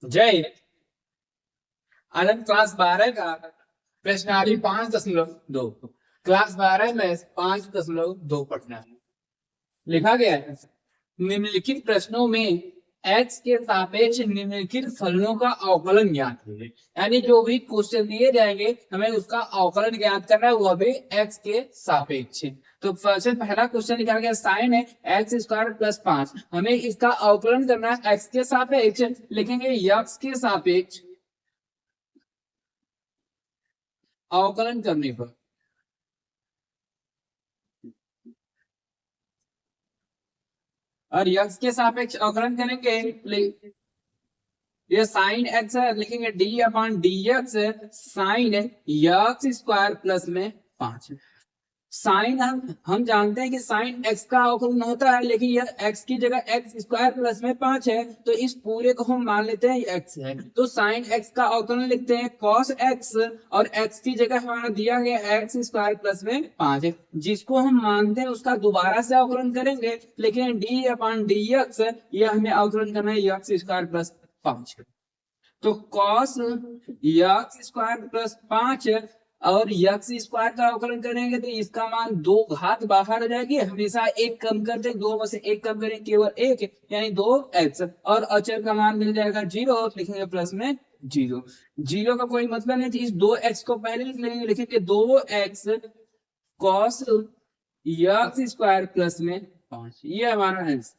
जय आनंद क्लास 12 का प्रश्नावली 5.2 क्लास 12 में 5.2 पढ़ना है। लिखा गया है निम्नलिखित प्रश्नों में x के सापेक्ष निम्नलिखित फलनों का अवकलन ज्ञात कीजिए। यानी जो भी क्वेश्चन दिए जाएंगे हमें उसका अवकलन ज्ञात करना है, वह भी x के सापेक्ष। तो सबसे पहला क्वेश्चन लिखा गया साइन है x² + 5। हमें इसका अवकलन करना है x के सापेक्ष। लिखेंगे x के सापेक्ष अवकलन करने पर और यक्स के सापेक्ष अवकलन करेंगे। ये साइन एक्स है, लिखेंगे d/dx साइन x² + 5। साइन हम जानते हैं कि साइन एक्स का अवकलन होता है, लेकिन यह एक्स की जगह x² + 5 है, तो इस पूरे को हम मान लेते हैं एक्स है। तो साइन एक्स का अवकलन लिखते हैं cos x और x की जगह हमारा दिया गया x² + 5 है, जिसको हम मानते हैं उसका दोबारा से अवकलन करेंगे। लेकिन d/dx यह हमें अवकलन करना है x² + 5। तो cos x² + 5 और x² का अवकलन करेंगे तो इसका मान 2 घात बाहर आ जाएगी। हमेशा एक कम करते हैं, 2 में से एक कम करें केवल एक, यानी 2x और अचर का मान मिल जाएगा 0। लिखेंगे प्लस में 0। 0 का कोई मतलब नहीं, इस 2x को पहले लिख लेंगे। लिखेंगे 2x cos x² + 5। ये हमारा आंसर।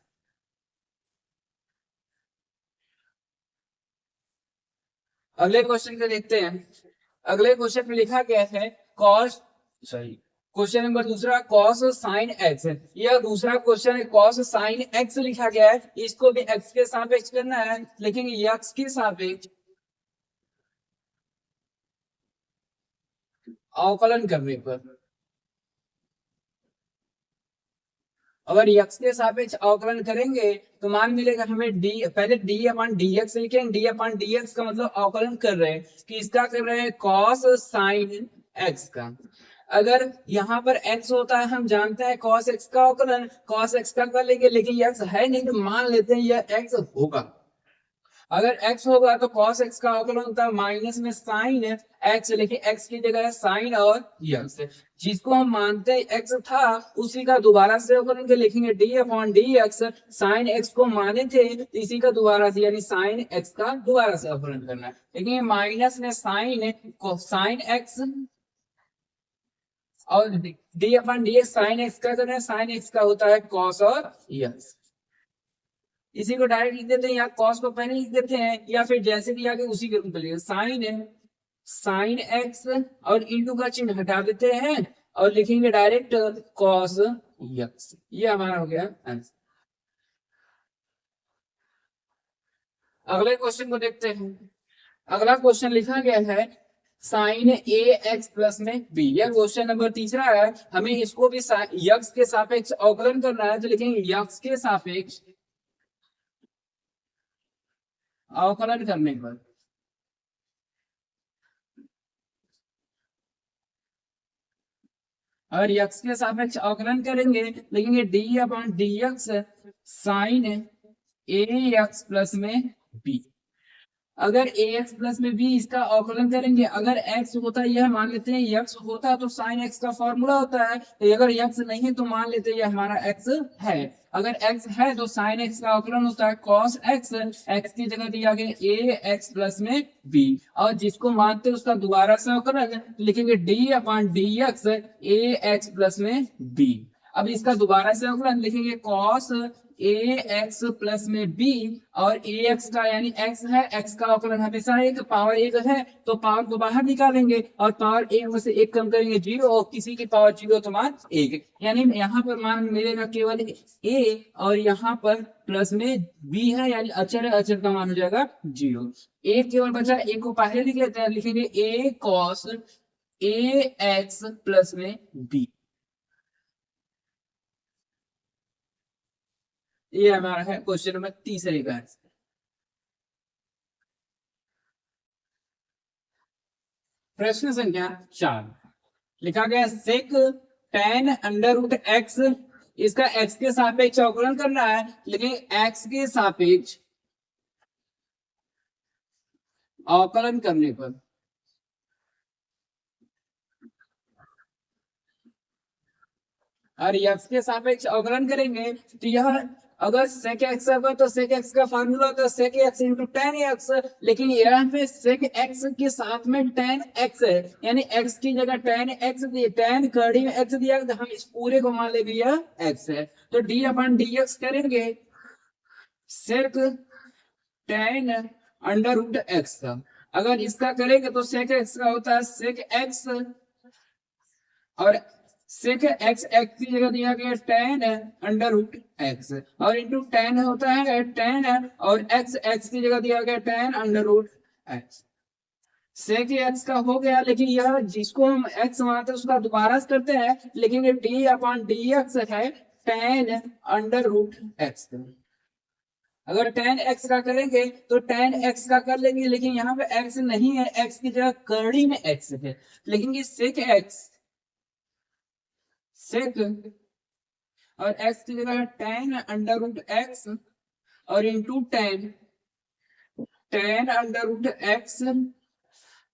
अगले क्वेश्चन को देखते हैं। अगले क्वेश्चन में लिखा गया है cos सॉरी क्वेश्चन नंबर दूसरा cos sin x। यह दूसरा क्वेश्चन है, cos sin x लिखा गया है। इसको भी x के सापेक्ष करना है, लेकिन x के सापेक्ष अवकलन करने पर अगर x के सापेक्ष अवकलन करेंगे तो मान मिलेगा हमें d। पहले d/dx लिखेंगे। d/dx का मतलब अवकलन कर रहे हैं कि इसका कर रहे हैं cos sin x का। अगर यहाँ पर x होता है, हम जानते हैं cos x का अवकलन cos x का कर लेंगे, लेकिन x है नहीं तो मान लेते हैं यह x होगा। अगर x होगा तो cos x का अवकलन होता है माइनस में sin x, लेकिन x की जगह है sin और x, जिसको हम मानते हैं x था उसी का दोबारा से अवकलन के लिखेंगे d/dx। sin x को माने थे तो इसी का दोबारा से, यानी sin x का दोबारा से अवकलन करना है। लेकिन माइनस में sin x और d/dx sin x का करना है। sin x का होता है cos और x। इसी को डायरेक्ट लिख देते हैं, या कॉस को पहले लिख देते हैं, या फिर जैसे भी आगे उसी के रूप में साइन एक्स और इंटू का चिन्ह हटा देते हैं और लिखेंगे डायरेक्ट कॉस एक्स। ये हमारा हो गया आंसर। अगले क्वेश्चन को देखते हैं। अगला क्वेश्चन लिखा गया है साइन ax+b। यह क्वेश्चन नंबर तीसरा है। हमें इसको भी यक्स के सापेक्ष अवकलन करना है, तो लिखेंगे यक्स के सापेक्ष अवकलन करने पर अगर x के सापेक्ष अवकलन करेंगे, लिखेंगे d/dx साइन ax + b। अगर ax + b इसका अवकलन करेंगे, अगर x होता है, यह मान लेते हैं x होता तो sin x का फॉर्मूला होता है, अगर x नहीं है तो मान लेते हैं यह हमारा x है। अगर x है तो sin x का अवकलन होता है cos x। x की जगह दिया गया ax + b, और जिसको मानते हैं उसका दोबारा से अवकलन लिखेंगे d/dx ax + b। अब इसका दोबारा से अवकलन लिखेंगे cos ax + b, और ax का यानी x है, x का अवकलन हमेशा एक पावर एक है, तो पावर को बाहर निकालेंगे और पावर एक में से एक कम करेंगे 0, और किसी की पावर 0 तो मान 1, यानी यहाँ पर मान मिलेगा केवल a और यहाँ पर प्लस में b है, यानी अचर है, अचर का मान हो जाएगा 0। a केवल बचा, a को पहले लिख लेते हैं। लिखेंगे a cos ax + b। ये हमारा है क्वेश्चन नंबर तीसरे का। प्रश्न संख्या 4 लिखा गया सेक tan √x। इसका x के सापेक्ष अवकलन करना है, लेकिन x के सापेक्ष अवकलन करने पर और x के सापेक्ष अवकलन करेंगे तो यह अगर sec x होगा तो sec x का फार्मूला होता है sec x into tan x, लेकिन यहाँ पे sec x के साथ में tan x है, यानी x की जगह tan x दिए, tan कड़ी में x दिया तो हम इस पूरे को मान लेंगे यह x है, तो d अपन dx करेंगे sec tan under root x का। अगर इसका करेंगे तो sec x का होता है sec x और sec x x की जगह दिया गया tan अंडर रूट x और इंटू tan होता है tan और x x की जगह दिया गया tan under root x। sec x का हो गया, लेकिन यह जिसको हम x मानते हैं उसका दोबारा करते हैं, लेकिन ये d अपॉन dx है tan अंडर रूट x। अगर tan x का करेंगे तो tan x का कर लेंगे, लेकिन यहाँ पे x नहीं है, x की जगह करड़ी में x है, लेकिन ये sec x sec और x की जगह tan अंडर रूट x और into tan under root x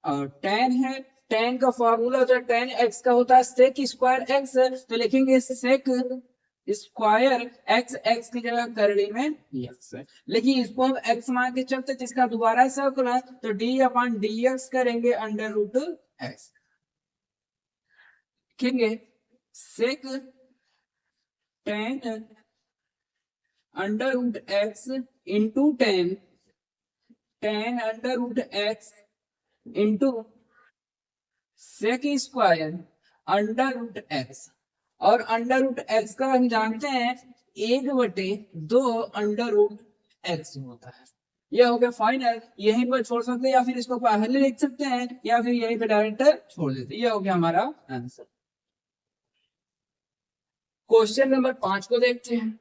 और tan है, tan का फॉर्मूला होता है tan x का होता है sec स्क्वायर x, तो लिखेंगे sec स्क्वायर x x की जगह करड़ी में x है, लेकिन इसको हम x मान के चलते जिसका दोबारा से करना तो d अपॉन dx करेंगे अंडर रूट x। लिखेंगे sec tan under root x into tan under root x into sec square under root x, और अंडर रूट x का हम जानते हैं 1/2 अंडर रूट x होता है। यह हो गया फाइनल, यहीं पर छोड़ सकते हैं या फिर इसको पहले लिख सकते हैं या फिर यहीं पे डायरेक्ट छोड़ देते हैं। यह हो गया हमारा आंसर। क्वेश्चन नंबर 5 को देखते हैं।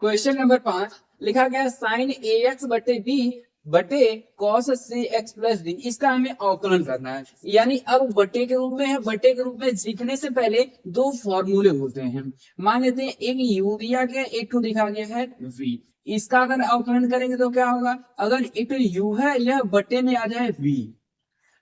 क्वेश्चन नंबर 5 लिखा गया साइन ए एक्स बटे बी बटे कॉस सी एक्स प्लस डी, इसका हमें अवकलन करना है। यानी अब बटे के रूप में है, बटे के रूप में सीखने से पहले दो फॉर्मूले होते हैं। मान लेते हैं एक यू दिया गया, एक को दिखा गया है वी। इसका अगर अवकलन करेंगे तो क्या होगा, अगर एक यू है यह बटे में आ जाए वी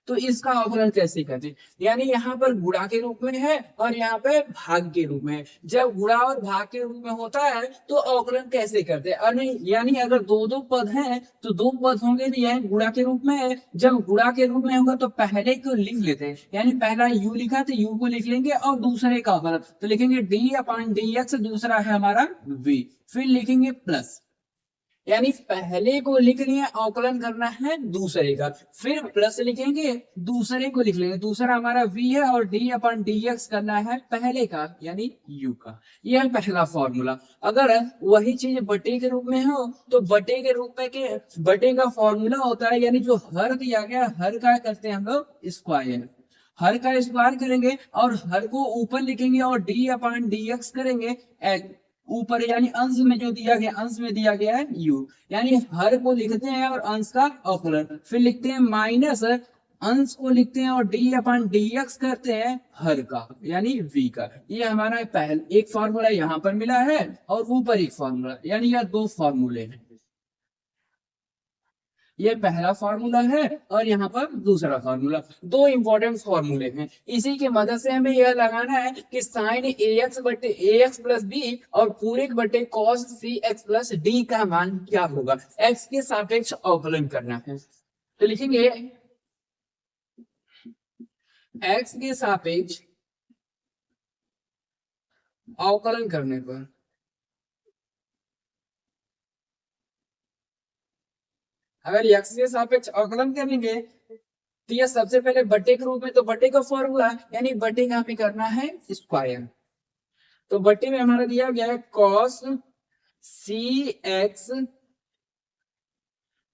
तो इसका अवकलन कैसे करते हैं, यानी यहाँ पर गुणा के रूप में है और यहाँ पे भाग के रूप में है। जब गुणा और भाग के रूप में होता है तो अवकलन कैसे करते हैं, यानी अगर दो दो पद हैं तो दो पद होंगे तो यह गुणा के रूप में है। जब गुणा के रूप में होगा तो पहले को लिख लेते हैं, यानी पहला u लिखा तो u को लिख लेंगे और दूसरे का अवकलन तो लिखेंगे d अपॉन dx, दूसरा है हमारा v, फिर लिखेंगे प्लस, यानी पहले को लिख लिए अवकलन करना है दूसरे का, फिर प्लस लिखेंगे दूसरे को लिख लेंगे, दूसरा हमारा v है और d अपन dx करना है पहले का यानी u का। यह है पहला फॉर्मूला। अगर वही चीज बटे के रूप में हो तो बटे के रूप में के बटे का फॉर्मूला होता है, यानी जो हर दिया गया हर का करते हैं हम लोग स्क्वायर, हर का स्क्वायर करेंगे और हर को ऊपर लिखेंगे और d अपन dx करेंगे ऊपर, यानी अंश में जो दिया गया अंश में दिया गया है u, यानी हर को लिखते हैं और अंश का अवकलन, फिर लिखते हैं माइनस अंश को लिखते हैं और d अपन dx करते हैं हर का यानी v का। ये हमारा पहला एक फॉर्मूला यहाँ पर मिला है और ऊपर एक फॉर्मूला, यानी यह दो फॉर्मूले हैं। ये पहला फॉर्मूला है और यहाँ पर दूसरा फॉर्मूला, दो इंपॉर्टेंट फॉर्मूले हैं। इसी की मदद से हमें यह लगाना है कि साइन ए एक्स बटे ए एक्स प्लस बी और पूरे बटे कॉस सी एक्स प्लस डी का मान क्या होगा, एक्स के सापेक्ष अवकलन करना है। तो लिखेंगे एक्स के सापेक्ष अवकलन करने पर अगर x के सापेक्ष अवकलन करेंगे तो यह सबसे पहले बटे के रूप में, तो बटे का फॉर्मूला यानी बटे का हमें करना है स्क्वायर, तो बटे में हमारा दिया गया है कॉस सी एक्स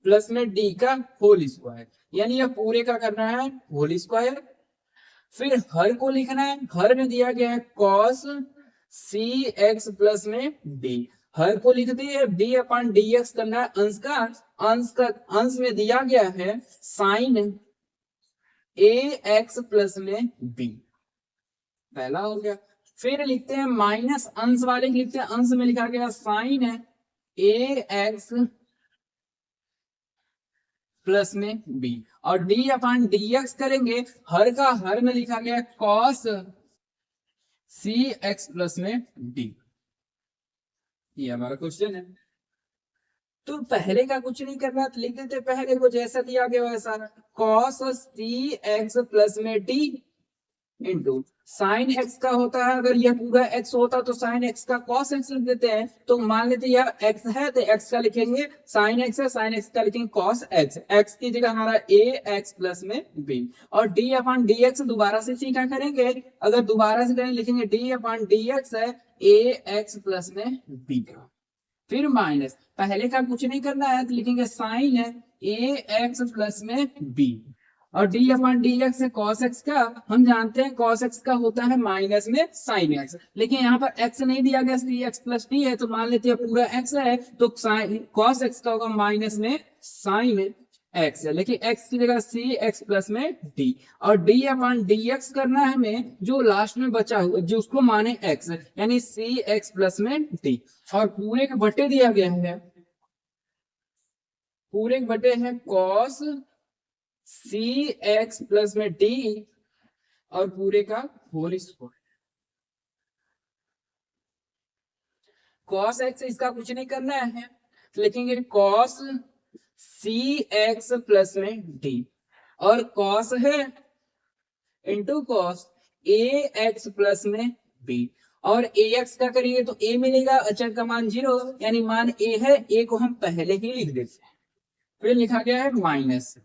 प्लस में डी का होल स्क्वायर, यानी यह पूरे का करना है होल स्क्वायर। फिर हर को लिखना है, हर में दिया गया है कॉस सी एक्स प्लस में डी, हर को लिखते हैं डी अपॉन डी एक्स करना है अंश का, अंश में दिया गया है साइन ए एक्स प्लस में बी, पहला हो गया। फिर लिखते हैं माइनस अंश वाले लिखते हैं, अंश में लिखा गया साइन ए एक्स प्लस में बी, और डी अपॉन डी एक्स करेंगे, हर का हर में लिखा गया कॉस सी एक्स प्लस में डी। ये हमारा क्वेश्चन है। तो पहले का कुछ नहीं करना, तो लिख देते पहले को जैसा दिया गया वैसा, कॉस सी एक्स प्लस में डी इंटू साइन एक्स का होता है, अगर यह पूरा एक्स होता तो साइन एक्स का कॉस एक्स लिख देते हैं, तो मान लेते हैं यह एक्स है तो एक्स का लिखेंगे साइन एक्स है, साइन एक्स का लिखेंगे कॉस एक्स, एक्स की जगह हमारा ए एक्स प्लस में बी, और डी अपॉन डी एक्स दोबारा से क्या करेंगे, अगर दोबारा से करें लिखेंगे डी अपॉन डी एक्स है ए एक्स प्लस में बी, फिर माइनस, पहले का कुछ नहीं करना है तो लिखेंगे साइन है ए एक्स प्लस में बी, और डी अपॉन डी एक्स है कॉस एक्स का, हम जानते हैं कॉस एक्स का होता है माइनस में साइन एक्स, लेकिन यहाँ पर एक्स नहीं दिया गया सी एक्स प्लस डी है, तो मान लेते हैं पूरा एक्स है तो कॉस एक्स का होगा माइनस में साइन एक्स है, लेकिन एक्स की जगह सी एक्स प्लस में डी, और डी अपॉन डी एक्स करना है हमें, जो लास्ट में बचा हुआ जो उसको माने एक्स, यानी सी एक्स प्लस में डी, और पूरे के बटे दिया गया है, पूरे के बटे हैं कॉस सी एक्स प्लस में डी और पूरे का होल स्क्वायर, कॉस एक्स इसका कुछ नहीं करना है, तो लिखेंगे कॉस सी एक्स प्लस में डी, और कॉस है into cos A x plus में बी, और ए एक्स का करिए तो ए मिलेगा, अचर का मान 0 यानी मान ए है, ए को हम पहले ही लिख देते हैं, फिर लिखा गया है माइनस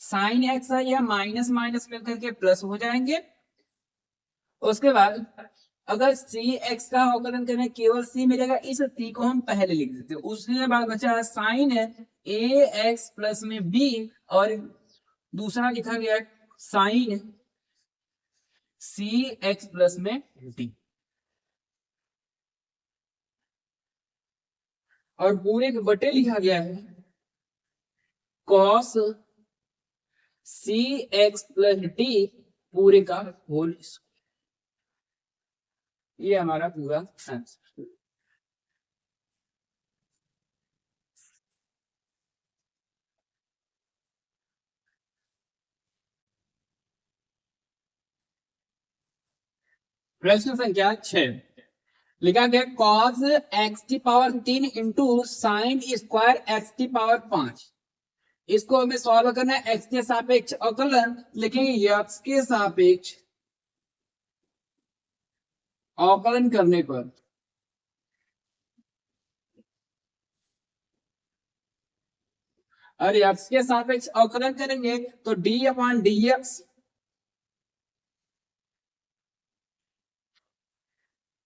साइन एक्स है, या माइनस माइनस मिलकर के प्लस हो जाएंगे, उसके बाद अगर सी एक्स का अवकलन करें केवल सी मिलेगा, इस सी को हम पहले लिख देते हैं, उसके बाद बचा है साइन है ए एक्स प्लस में बी, और दूसरा लिखा गया साइन सी एक्स प्लस में डी, और पूरे के बटे लिखा गया है कॉस सी एक्स प्लस डी पूरे का होल स्क्वायर। ये हमारा पूरा आंसर। प्रश्न संख्या 6 लिखा गया कॉस एक्स की power 3 into sine square x की पावर 5, इसको हमें सॉल्व करना है एक्स के सापेक्ष अवकलन, लिखेंगे एक्स के सापेक्ष अवकलन करने पर और एक्स के सापेक्ष अवकलन करेंगे तो d upon D x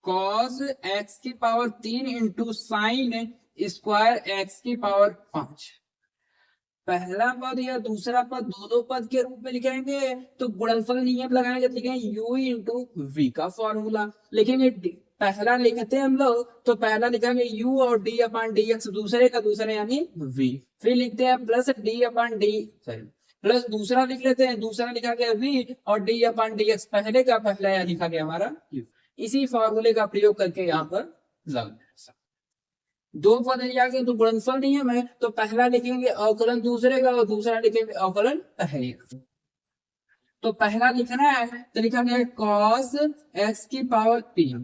cos x की power 3 into sine square x की पावर 5, पहला पद या दूसरा पद दो पद के रूप में लिखेंगे तो गुणनफल नियम लगाएंगे, लिखेंगे u इंटू वी का फॉर्मूला, लिखेंगे पहला लिखते हैं हम लोग तो पहला लिखेंगे u और d अपॉन डी एक्स, दूसरे का दूसरा यानी v, फिर लिखते हैं plus d upon D plus दूसरा लिख लेते हैं, दूसरा लिखा गया v और d अपॉन डी एक्स, पहले का पहला या लिखा गया हमारा u, इसी फॉर्मूले का प्रयोग करके यहाँ पर लग दो पद लिया गया तो गुणनफल नियम है, तो पहला लिखेंगे अवकलन दूसरे का और दूसरा लिखेंगे अवकलन पहले का, तो पहला लिखना है तो लिखा गया cos x की पावर 3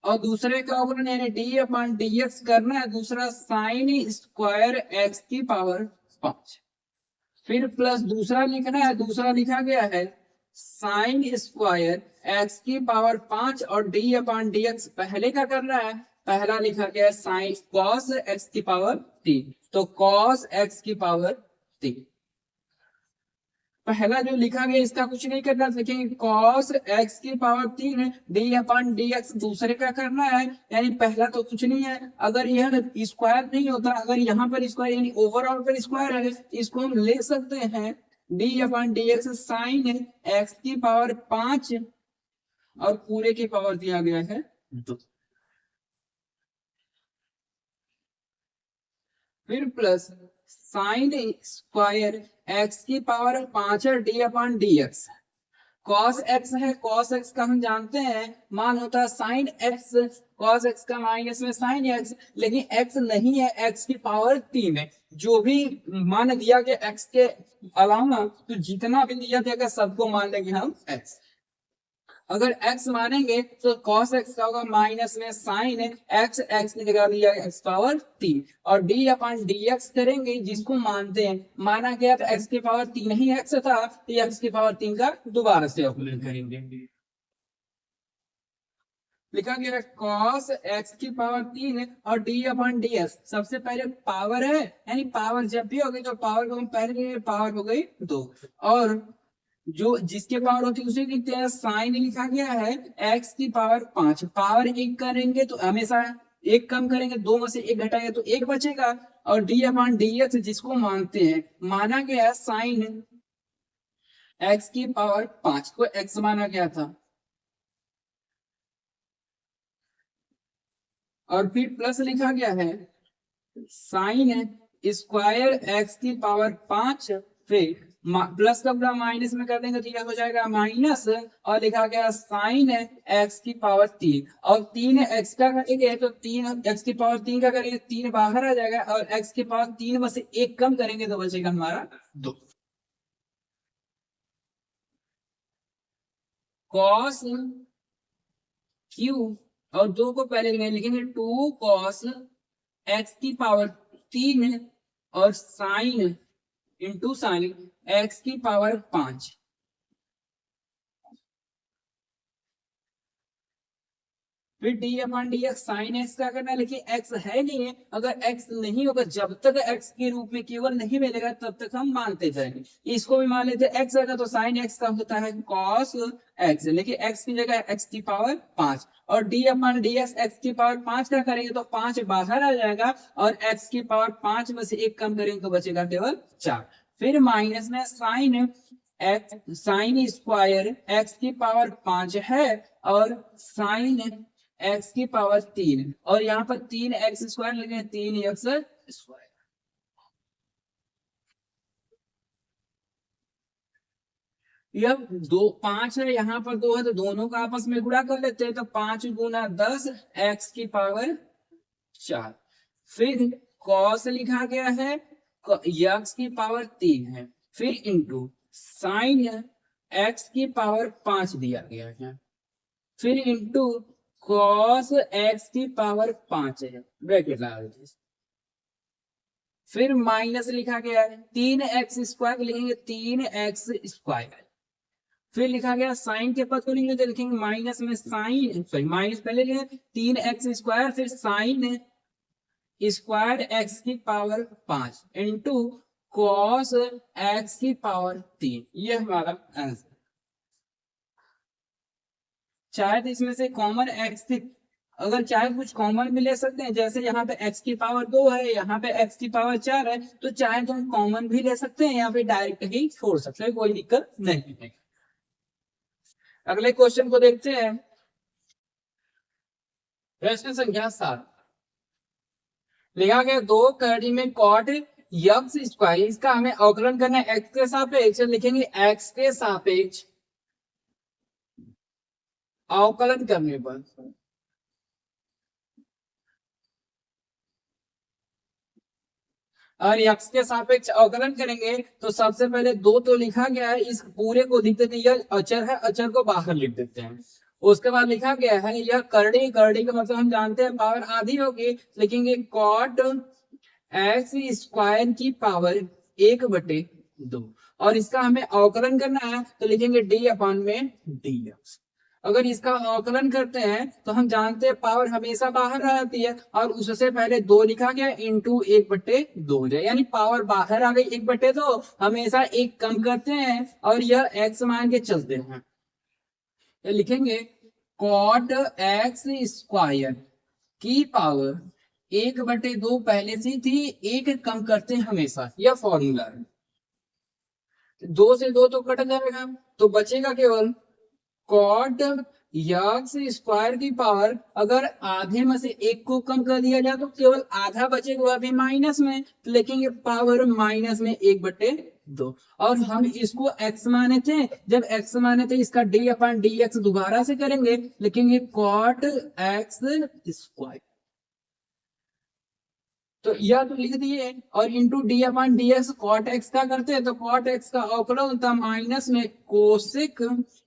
और दूसरे का अवकलन यानी d अपॉन डी एक्स करना है, दूसरा साइन स्क्वायर x की पावर 5, फिर प्लस दूसरा लिखना है, दूसरा लिखा गया है साइन स्क्वायर x की पावर 5 और d अपॉन डी एक्स पहले का करना है, पहला लिखा गया साइन cos x की पावर 3, तो cos x की पावर 3, पहला जो लिखा गया इसका कुछ नहीं करना, लिखेंगे cos x की पावर 3 है d अपॉन डी एक्स दूसरे का करना है, यानी पहला तो कुछ नहीं है, अगर यह स्क्वायर नहीं होता, अगर यहाँ पर स्क्वायर यानी ओवरऑल पर स्क्वायर है, इसको हम ले सकते हैं d upon D X sine x की पावर 5 और पूरे की पावर दिया गया है 2, फिर प्लस साइन स्क्वायर x की पावर 5 है d upon D x, cos x है, cos x का हम जानते हैं मान होता है sin x, cos x का माइनस में sin x, लेकिन x नहीं है, x की पावर 3 है। जो भी मान दिया गया x के अलावा तो जितना भी दिया जाएगा सबको मान लेंगे हम x। अगर x मानेंगे तो cos x का होगा माइनस में sin x, x की जगह दिया x पावर 3 और d अपन dx करेंगे जिसको मानते हैं, माना गया तो x की पावर 3 ही x था, तो x की पावर 3 का दोबारा से अवकलन करेंगे। लिखा गया cos x की पावर 3 और d अपन ds, सबसे पहले पावर है, यानी पावर जब भी होगी तो पावर को हम पहले पावर हो गई 2 और जो जिसके पावर होती है उसे लिखते हैं साइन, लिखा गया है x की पावर 5। पावर 1 करेंगे तो हमेशा 1 कम करेंगे, 2 में से 1 घटाएंगे तो 1 बचेगा और d अपॉन dx जिसको मानते हैं, माना गया साइन x की पावर 5 को x माना गया था और फिर प्लस लिखा गया है साइन स्क्वायर x की पावर 5, फिर प्लस का पूरा माइनस में कर देंगे तो यह हो जाएगा माइनस और लिखा गया साइन x की पावर 3 और 3 x का करेंगे तो 3 x की पावर 3 का करेंगे 3 बाहर आ जाएगा और x की पावर 3 में से 1 कम करेंगे तो बचेगा हमारा 2। cos q और 2 को पहले लिखेंगे 2 cos x की पावर 3 और साइन इंटू साइन x की पावर 5। फिर d upon dx sine x का करना है, लेकिन x है नहीं है, अगर x नहीं होगा जब तक x के रूप में केवल नहीं मिलेगा तब तक हम मानते जाएंगे। इसको भी मान लेते x आएगा तो साइन x का होता है cos x, लेकिन x की जगह x की पावर 5 और d अपॉन dx x की पावर 5 का करेंगे तो 5 बाहर आ जाएगा और x की पावर 5 में से 1 कम करेंगे तो बचेगा केवल 4। फिर माइनस में sine x, sine square x की पावर 5 है और साइन x की पावर 3 और यहाँ पर 3x स्क्वायर लिखे 3x स्क्वायर। यह 5 है, यहाँ पर 2 है तो दोनों का आपस में गुणा कर लेते हैं तो 5 गुना 10 x की पावर 4। फिर cos लिखा गया है x की पावर 3 है, फिर इंटू साइन x की पावर 5 दिया गया है, फिर इंटू cos x की पावर 5 है, ब्रैकेट लगा दीजिए, फिर माइनस लिखा गया है 3x स्क्वायर लिखेंगे 3x स्क्वायर, फिर लिखा गया साइन के पद को लिखेंगे तो लिखेंगे माइनस में साइन, सॉरी माइनस पहले लिखे 3x स्क्वायर फिर साइन स्क्वायर x की पावर 5 इंटू cos x की पावर 3। ये हमारा आंसर। चाहे तो इसमें से कॉमन x की, अगर चाहे कुछ कॉमन भी ले सकते हैं, जैसे यहाँ पे x की पावर 2 है, यहाँ पे x की पावर 4 है, तो चाहे तो हम कॉमन भी ले सकते हैं या फिर डायरेक्ट ही छोड़ सकते हैं, कोई दिक्कत नहीं है। अगले क्वेश्चन को देखते हैं, प्रश्न संख्या 7 लिखा गया 2 कड़ी में कॉट x स्क्वायर, इसका हमें अवकलन करना है x के सापेक्ष, लिखेंगे x के सापेक्ष अवकलन करने पर और x के सापेक्ष अवकलन करेंगे तो सबसे पहले 2 तो लिखा गया है, इस पूरे को लिख देते हैं, यह अचर है, अचर को बाहर लिख देते हैं। उसके बाद लिखा गया है यह करड़ी, करड़ी का मतलब हम जानते हैं पावर आधी होगी, लिखेंगे कॉट x स्क्वायर की पावर 1/2 और इसका हमें अवकलन करना है तो लिखेंगे d अपॉन में dx। अगर इसका अवकलन करते हैं तो हम जानते हैं पावर हमेशा बाहर आती है और उससे पहले 2 लिखा गया इंटू 1/2 हो जाए, यानी पावर बाहर आ गई 1/2, हमेशा 1 कम करते हैं और यह x मान के चलते हैं, तो लिखेंगे कॉट x स्क्वायर की पावर 1/2 पहले से थी, 1 कम करते हैं हमेशा, यह फॉर्मूला है। 2 से 2 तो कट जाएगा तो बचेगा केवल कॉट यक्स स्क्वायर की पावर अगर आधे में से एक को कम कर दिया जाए तो केवल आधा बचेगा, वह भी माइनस में, तो लिखेंगे पावर माइनस में 1/2। और हम इसको x माने थे, जब x माने थे इसका d/dx दोबारा से करेंगे, लिखेंगे कॉट एक्स स्क्वायर। तो यह तो लिख दिए, और इंटू d/dx कॉट एक्स का करते हैं तो कॉट एक्स का अवकलन होता है माइनस में कोसेक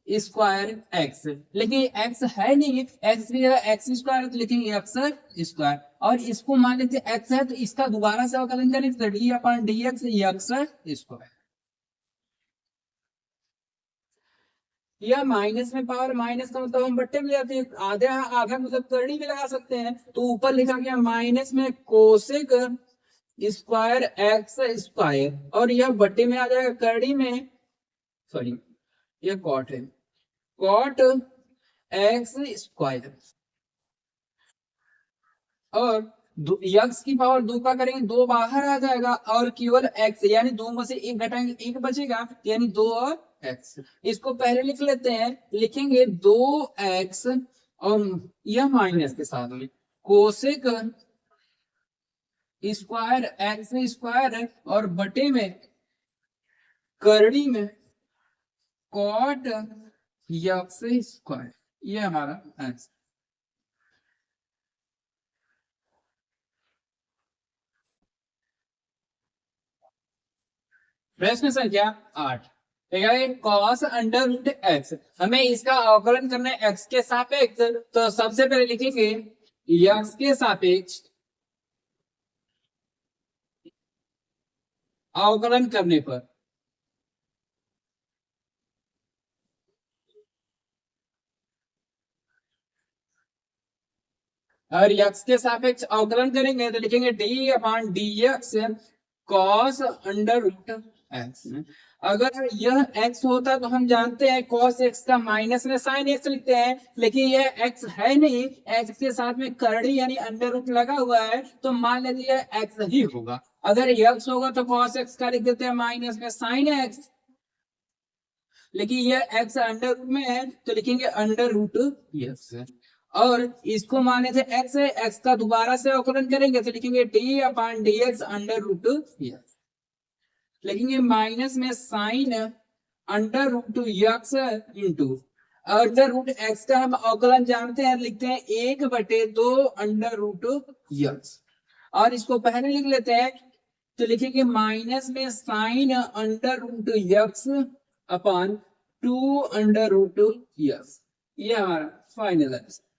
स्क्वायर एक्स, लेकिन एक्स है नहीं, एक्स की जगह एक्स स्क्वायर तो लिखेंगे एक्स स्क्वायर, और इसको मान लेते एक्स है तो इसका दोबारा से अवकलन करेंगे तो d/dx एक्स स्क्वायर। या माइनस में पावर माइनस का मतलब हम बट्टे में जाते हैं, आधा आधा मतलब करड़ी में लगा सकते हैं, तो ऊपर लिखा गया माइनस में कोसेक स्क्वायर एक्स स्क्वायर, और यह बट्टे में आ जाएगा करड़ी में, सॉरी यह कॉट है, कॉट एक्स स्क्वायर, और यक्स की पावर 2 का करेंगे 2 बाहर आ जाएगा, और केवल एक्स यानी 2 में से 1 घटाएंगे 1 बचेगा, यानी 2 और एक्स। इसको पहले लिख लेते हैं, लिखेंगे 2x और यह माइनस के साथ में कोसेक स्क्वायर एक्स स्क्वायर, और बटे में करड़ी में कॉट यक्स स्क्वायर, ये हमारा आंसर। प्रश्न संख्या 8, कॉस अंडर रूट एक्स, हमें इसका अवकलन करना है एक्स के सापेक्ष, तो सबसे पहले लिखेंगे एक्स के सापेक्ष अवकलन करने पर, और एक्स के सापेक्ष अवकलन करेंगे तो लिखेंगे d/dx cos under root x. अगर यह x होता तो हम जानते हैं cos x का माइनस में sin x लिखते हैं, लेकिन यह x है नहीं, x के साथ में करड़ी यानी अंडर रूट लगा हुआ है, तो मान लीजिए यह x ही होगा। अगर x होगा तो cos x का लिख देते हैं माइनस में sin x, लेकिन यह x अंडर रूट में है तो लिखेंगे अंडर रूट x, और इसको माने थे x है, x का दोबारा से अवकलन करेंगे तो लिखेंगे d/dx अंडर रूट x, लिखेंगे माइनस में sine under root x into under root x का हम अवकलन जानते हैं, लिखते हैं 1/2 अंडर रूट एक्स, और इसको पहले लिख लेते हैं तो लिखेंगे माइनस में sine under root x upon 2 under root x, ये हमारा फाइनल आंसर।